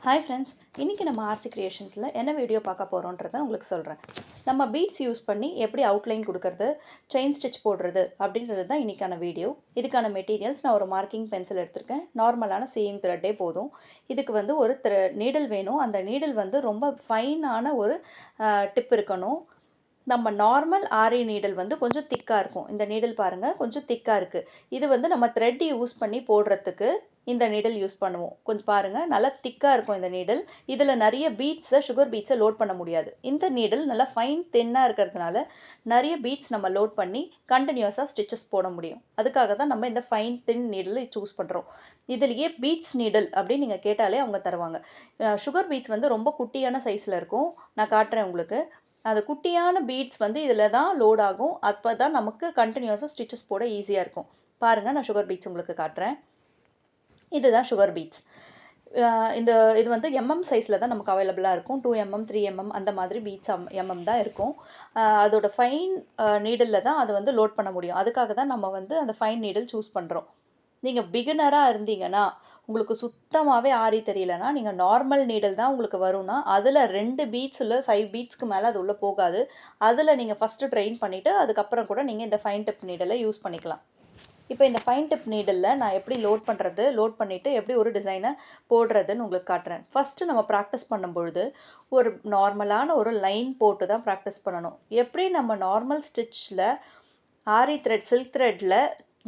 Hi friends, இன்றைக்கி நம்ம RC கிரியேஷன்ஸில் என்ன வீடியோ பார்க்க போகிறோன்றதை உங்களுக்கு சொல்கிறேன். நம்ம பீட்ஸ் யூஸ் பண்ணி எப்படி அவுட்லைன் கொடுக்கறது, செயின் ஸ்டிச் போடுறது அப்படின்றது தான் இன்றைக்கான வீடியோ. இதுக்கான மெட்டீரியல்ஸ் நான் ஒரு மார்க்கிங் பென்சில் எடுத்திருக்கேன். நார்மலான சீயிங் த்ரெட்டே போதும். இதுக்கு வந்து ஒரு நீடில் வேணும். அந்த நீடில் வந்து ரொம்ப ஃபைனான ஒரு டிப் இருக்கணும். நம்ம நார்மல் ஆரி நீடில் வந்து கொஞ்சம் திக்காக இருக்கும். இந்த நீடில் பாருங்கள், கொஞ்சம் திக்காக இருக்குது. இது வந்து நம்ம த்ரெட் யூஸ் பண்ணி போடுறதுக்கு இந்த நீடில் யூஸ் பண்ணுவோம். கொஞ்சம் பாருங்கள், நல்லா திக்காக இருக்கும் இந்த நீடில். இதில் நிறைய சுகர் பீட்ஸை லோட் பண்ண முடியாது. இந்த நீடில் நல்லா ஃபைன் தின்னாக இருக்கிறதுனால நிறைய பீட்ஸ் நம்ம லோட் பண்ணி கண்டினியூஸாக ஸ்டிச்சஸ் போட முடியும். அதுக்காக தான் நம்ம இந்த ஃபைன் தின் நீடில் சூஸ் பண்ணுறோம். இதுலேயே பீட்ஸ் நீடில் அப்படின்னு நீங்கள் கேட்டாலே அவங்க தருவாங்க. சுகர் பீட்ஸ் வந்து ரொம்ப குட்டியான சைஸில் இருக்கும். நான் காட்டுறேன் உங்களுக்கு. அது குட்டியான பீட்ஸ் வந்து இதில் தான் லோட் ஆகும். அப்போ தான் நமக்கு கண்டினியூஸாக ஸ்டிச்சஸ் போட ஈஸியாக இருக்கும். பாருங்கள், நான் சுகர் பீட்ஸ் உங்களுக்கு காட்டுறேன். இதுதான் சுகர் பீட்ஸ். இது வந்து சைஸில் தான் நமக்கு அவைலபிளாக இருக்கும். 2mm 3mm அந்த மாதிரி பீட்ஸ் தான் இருக்கும். அதோட ஃபைன் நீடிலில் தான் அதை வந்து லோட் பண்ண முடியும். அதுக்காக தான் நம்ம வந்து அந்த ஃபைன் நீடில் சூஸ் பண்ணுறோம். நீங்கள் பிகினராக இருந்தீங்கன்னா, உங்களுக்கு சுத்தமாகவே ஆரி தெரியலனா, நீங்கள் நார்மல் நீடில் தான் உங்களுக்கு வரும்னா, அதில் 2 பீட்ஸ் இல்லை 5 பீட்ஸ்க்கு மேலே அது உள்ளே போகாது. அதில் நீங்கள் ஃபஸ்ட்டு ட்ரெயின் பண்ணிவிட்டு அதுக்கப்புறம் கூட நீங்கள் இந்த ஃபைன் டிப் நீடிலை யூஸ் பண்ணிக்கலாம். இப்போ இந்த ஃபைன் டிப் நீடிலில் நான் எப்படி லோட் பண்ணிவிட்டு எப்படி ஒரு டிசைனை போடுறதுன்னு உங்களுக்கு காட்டுறேன். ஃபஸ்ட்டு நம்ம ப்ராக்டிஸ் பண்ணும்பொழுது ஒரு நார்மலான ஒரு லைன் போட்டு தான் ப்ராக்டிஸ் பண்ணணும். எப்படி நம்ம நார்மல் ஸ்டிச்சில் ஆரி த்ரெட் சில்க் த்ரெட்டில்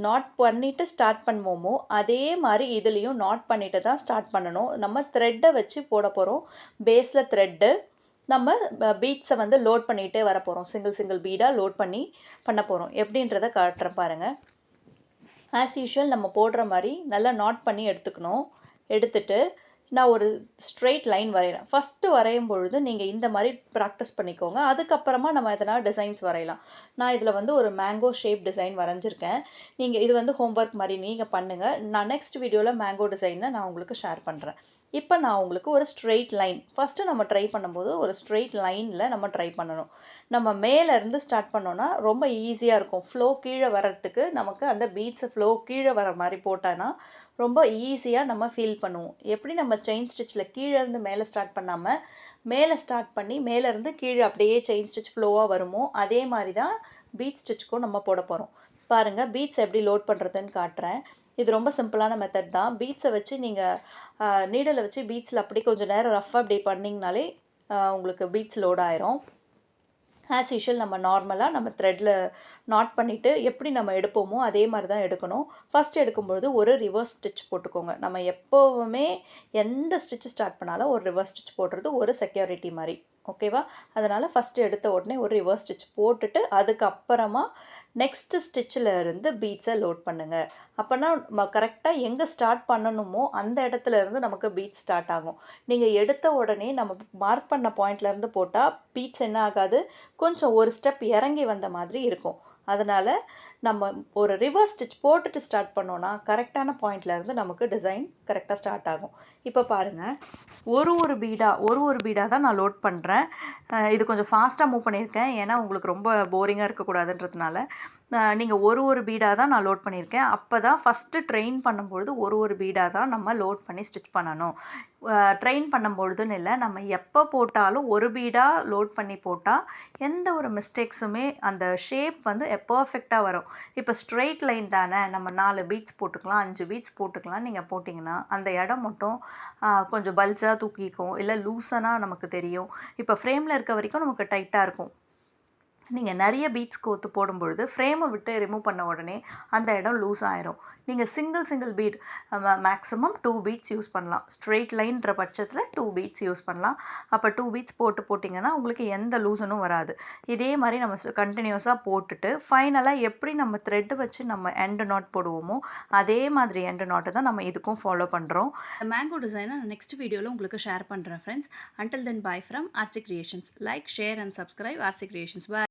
நாட் பண்ணிவிட்டு ஸ்டார்ட் பண்ணுவோமோ அதே மாதிரி இதுலேயும் நாட் பண்ணிவிட்டு தான் ஸ்டார்ட் பண்ணணும். நம்ம த்ரெட்டை வச்சு போட போகிறோம். பேஸில் த்ரெட்டு நம்ம பீட்ஸை வந்து லோட் பண்ணிகிட்டே வர போகிறோம். சிங்கிள் பீடாக லோட் பண்ண போகிறோம். எப்படின்றத காட்டுறேன் பாருங்கள். ஆஸ் யூஷுவல் நம்ம போடுற மாதிரி நல்லா நாட் பண்ணி எடுத்துட்டு நான் ஒரு ஸ்ட்ரெயிட் லைன் வரைகிறேன். ஃபஸ்ட்டு வரையும் பொழுது நீங்கள் இந்த மாதிரி ப்ராக்டிஸ் பண்ணிக்கோங்க. அதுக்கப்புறமா நம்ம எதனால் டிசைன்ஸ் வரையலாம். நான் இதில் வந்து ஒரு மேங்கோ ஷேப் டிசைன் வரைஞ்சிருக்கேன். இது வந்து ஹோம்ஒர்க் மாதிரி நீங்கள் பண்ணுங்கள். நான் நெக்ஸ்ட் வீடியோவில் மேங்கோ டிசைனை நான் உங்களுக்கு ஷேர் பண்ணுறேன். இப்போ நான் உங்களுக்கு ஒரு ஸ்ட்ரெயிட் லைன் ஃபஸ்ட்டு நம்ம ட்ரை பண்ணும்போது ஒரு ஸ்ட்ரெயிட் லைனில் நம்ம ட்ரை பண்ணணும். நம்ம மேலேருந்து ஸ்டார்ட் பண்ணோன்னா ரொம்ப ஈஸியாக இருக்கும். ஃப்ளோ கீழே வர்றதுக்கு நமக்கு அந்த பீட்ஸை ஃப்ளோ கீழே வர மாதிரி போட்டோன்னா ரொம்ப ஈஸியாக நம்ம ஃபீல் பண்ணுவோம். எப்படி நம்ம செயின் ஸ்டிச்சில் கீழேருந்து மேலே ஸ்டார்ட் பண்ணாமல் மேலே ஸ்டார்ட் பண்ணி மேலேருந்து கீழே அப்படியே செயின் ஸ்டிச் ஃப்ளோவாக வருமோ அதே மாதிரி தான் பீட் ஸ்டிச்சுக்கும் நம்ம போட போகிறோம். பாருங்கள், பீட்ஸ் எப்படி லோட் பண்ணுறதுன்னு காட்டுறேன். இது ரொம்ப சிம்பிளான மெத்தட் தான். பீட்ஸை வச்சு நீங்கள் நீடலை வச்சு பீட்ஸில் அப்படி கொஞ்சம் நேரம் ரஃப்பாக அப்படி பண்ணிங்கனாலே உங்களுக்கு பீட்ஸ் லோட் ஆயிரும். ஆஸ் யூஷுவல் நம்ம நார்மலாக நம்ம த்ரெட்டில் நாட் பண்ணிவிட்டு எப்படி நம்ம எடுப்போமோ அதே மாதிரி தான் எடுக்கணும். ஃபஸ்ட் எடுக்கும்பொழுது ஒரு ரிவர்ஸ் ஸ்டிச் போட்டுக்கோங்க. நம்ம எப்போவுமே எந்த ஸ்டிச் ஸ்டார்ட் பண்ணாலும் ஒரு ரிவர்ஸ் ஸ்டிச் போடுறது ஒரு செக்யூரிட்டி மாதிரி. ஓகேவா? அதனால் ஃபஸ்ட்டு எடுத்த உடனே ஒரு ரிவர்ஸ் ஸ்டிச் போட்டுட்டு அதுக்கப்புறமா நெக்ஸ்ட்டு ஸ்டிச்சில் இருந்து பீட்ஸை லோட் பண்ணுங்கள். அப்போனா நம்ம கரெக்டாக எங்கே ஸ்டார்ட் பண்ணணுமோ அந்த இடத்துல இருந்து நமக்கு பீட்ஸ் ஸ்டார்ட் ஆகும். நீங்கள் எடுத்த உடனே நம்ம மார்க் பண்ண பாயிண்ட்லேருந்து போட்டால் பீட்ஸ் என்ன ஆகாது, கொஞ்சம் ஒரு ஸ்டெப் இறங்கி வந்த மாதிரி இருக்கும். அதனால் நம்ம ஒரு ரிவர்ஸ் ஸ்டிச் போட்டுட்டு ஸ்டார்ட் பண்ணோன்னா கரெக்டான பாயிண்ட்லேருந்து நமக்கு டிசைன் கரெக்டாக ஸ்டார்ட் ஆகும். இப்போ பாருங்கள், ஒரு பீடாக தான் நான் லோட் பண்ணுறேன். இது கொஞ்சம் ஃபாஸ்ட்டாக மூவ் பண்ணியிருக்கேன். ஏன்னா உங்களுக்கு ரொம்ப போரிங்காக இருக்கக்கூடாதுன்றதுனால நீங்கள் ஒரு பீடாக தான் நான் லோட் பண்ணியிருக்கேன். அப்போ தான் ஃபஸ்ட்டு ட்ரெயின் பண்ணும்பொழுது ஒரு பீடாக தான் நம்ம லோட் பண்ணி ஸ்டிச் பண்ணணும். ட்ரெயின் பண்ணும்பொழுதுன்னு இல்லை, நம்ம எப்போ போட்டாலும் ஒரு பீடாக லோட் பண்ணி போட்டால் எந்த ஒரு மிஸ்டேக்ஸுமே அந்த ஷேப் வந்து பர்ஃபெக்டாக வரும். இப்போ ஸ்ட்ரெயிட் லைன் தானே, நம்ம 4 பீட்ஸ் போட்டுக்கலாம், 5 பீட்ஸ் போட்டுக்கலாம். நீங்கள் போட்டிங்கன்னா அந்த இடம் மட்டும் கொஞ்சம் பல்ஜாக தூக்கிக்கும், இல்லை லூஸனாக நமக்கு தெரியும். இப்போ ஃப்ரேமில் இருக்க வரைக்கும் நமக்கு டைட்டாக இருக்கும். நீங்கள் நிறைய பீட்ஸ் கோத்து போடும்பொழுது ஃப்ரேமை விட்டு ரிமூவ் பண்ண உடனே அந்த இடம் லூஸ் ஆயிரும். நீங்கள் single bead maximum 2 beads use பண்ணலாம். ஸ்ட்ரெயிட் லைன்ற பட்சத்தில் 2 பீட்ஸ் யூஸ் பண்ணலாம். அப்போ 2 பீட்ஸ் போட்டிங்கன்னா உங்களுக்கு எந்த லூசனும் வராது. இதே மாதிரி நம்ம கண்டினியூஸாக போட்டுட்டு ஃபைனலாக எப்படி நம்ம த்ரெட்டு வச்சு நம்ம எண்டு நாட் போடுவோமோ அதே மாதிரி எண்டு நாட்டு தான் நம்ம இதுக்கும் ஃபாலோ பண்ணுறோம். மேங்கோ டிசைனை நான் நெக்ஸ்ட் வீடியோவில் உங்களுக்கு ஷேர் பண்ணுறேன் friends. Until then bye from RC creations. Like, share and subscribe RC creations. By.